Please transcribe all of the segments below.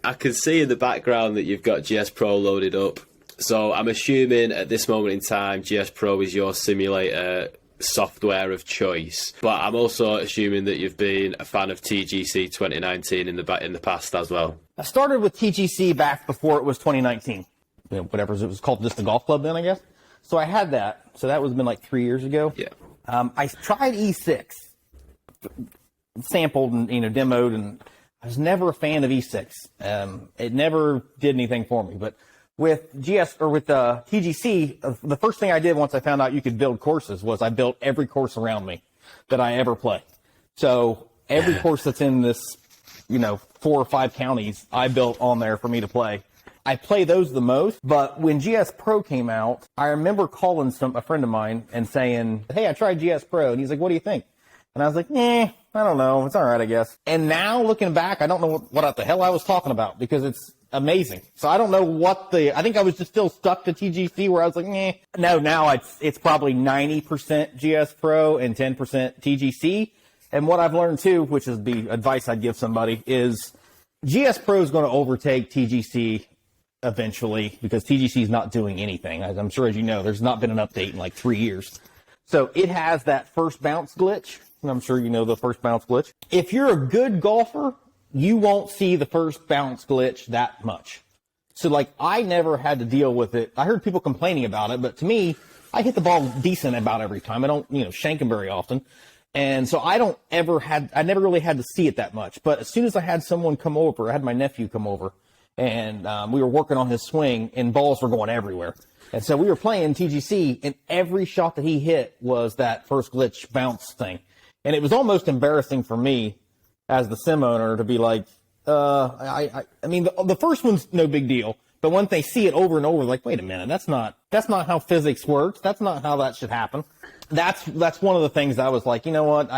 I can see in the background that you've got GSPro loaded up. So I'm assuming at this moment in time, GSPro is your simulator software of choice. But I'm also assuming that you've been a fan of TGC 2019 in the past as well. I started with TGC back before it was 2019. Whatever it was called, just the golf club then, I guess. So I had that. So that was been like 3 years ago. Yeah. I tried E6, sampled and demoed, and I was never a fan of E6. It never did anything for me. But with TGC, the first thing I did once I found out you could build courses was I built every course around me that I ever play. So every course that's in this, 4 or 5 counties, I built on there for me to play. I play those the most, but when GSPro came out, I remember calling a friend of mine and saying, hey, I tried GSPro. And he's like, what do you think? And I was like, I don't know. It's all right, I guess. And now looking back, I don't know what the hell I was talking about because it's amazing. So I don't know I think I was just still stuck to TGC where I was like, No, now it's probably 90% GSPro and 10% TGC. And what I've learned too, which is the advice I'd give somebody, is GSPro is going to overtake TGC eventually because TGC is not doing anything. As I'm sure as you know, there's not been an update in like 3 years. So it has that first bounce glitch. And I'm sure you know the first bounce glitch. If you're a good golfer, you won't see the first bounce glitch that much. So like I never had to deal with it. I heard people complaining about it, but to me, I hit the ball decent about every time. I don't, shank them very often. And so I never really had to see it that much. But as soon as I had someone come over, I had my nephew come over, and we were working on his swing, and balls were going everywhere. And so we were playing TGC, and every shot that he hit was that first glitch bounce thing. And it was almost embarrassing for me as the sim owner to be like, I mean, the first one's no big deal. But when they see it over and over, like, wait a minute, that's not how physics works. That's not how that should happen. That's one of the things I was like, you know what,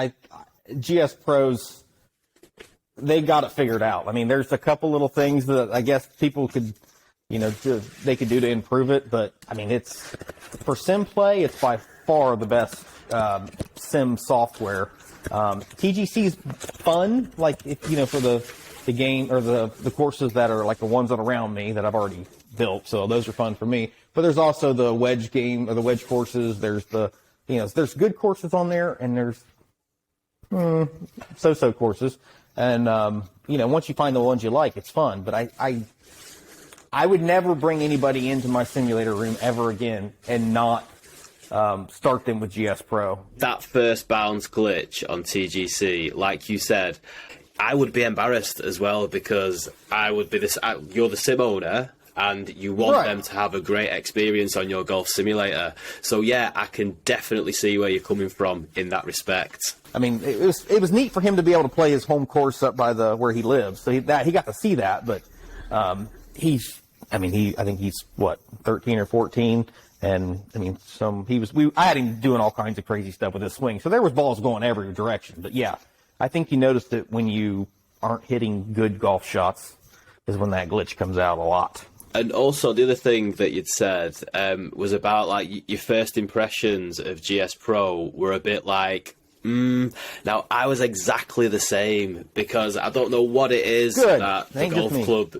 GSPros, they got it figured out. I mean, there's a couple little things that I guess people could, they could do to improve it. But I mean, for sim play, it's by far the best sim software. TGC's fun, like for the game or the courses that are like the ones that are around me that I've already built. So those are fun for me. But there's also the wedge game or the wedge courses. There's there's good courses on there, and there's so-so courses. And once you find the ones you like, it's fun. But I would never bring anybody into my simulator room ever again and not start them with GSPro. That first bounce glitch on TGC, like you said, I would be embarrassed as well because I would be you're the sim owner and you want them to have a great experience on your golf simulator. So yeah, I can definitely see where you're coming from in that respect. I mean, it was neat for him to be able to play his home course up by where he lives. So he got to see that, but I think he's what, 13 or 14. And I mean, I had him doing all kinds of crazy stuff with his swing. So there was balls going every direction. But yeah, I think you noticed it when you aren't hitting good golf shots is when that glitch comes out a lot. And also the other thing that you'd said was about like your first impressions of GSPro were a bit like, Now I was exactly the same because I don't know what it is that the golf club.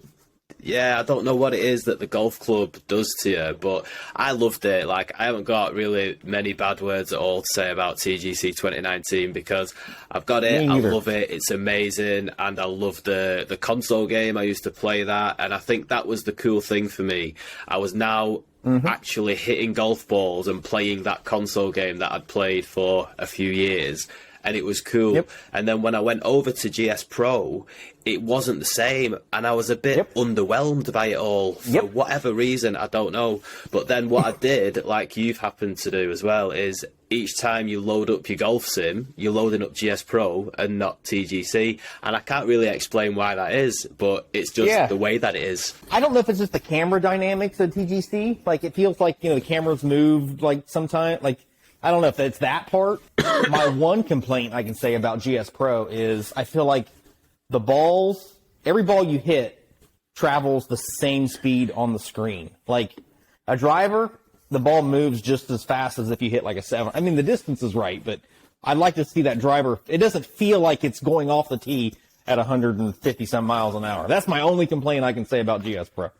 Yeah, I don't know what it is that the golf club does to you, but I loved it. Like, I haven't got really many bad words at all to say about TGC 2019 because I've got it, I love it, it's amazing, and I love the console game. I used to play that, and I think that was the cool thing for me. I was now actually hitting golf balls and playing that console game that I'd played for a few years. And it was cool. Yep. And then when I went over to GSPro, it wasn't the same. And I was a bit underwhelmed by it all for whatever reason, I don't know. But then what I did, like you've happened to do as well, is each time you load up your golf sim, you're loading up GSPro and not TGC. And I can't really explain why that is, but it's just the way that it is. I don't know if it's just the camera dynamics of TGC. Like, it feels like, the cameras move, like, sometimes, like, I don't know if it's that part. My one complaint I can say about GSPro is I feel like every ball you hit travels the same speed on the screen. Like a driver, the ball moves just as fast as if you hit like a 7. I mean, the distance is right, but I'd like to see that driver. It doesn't feel like it's going off the tee at 150 some miles an hour. That's my only complaint I can say about GSPro.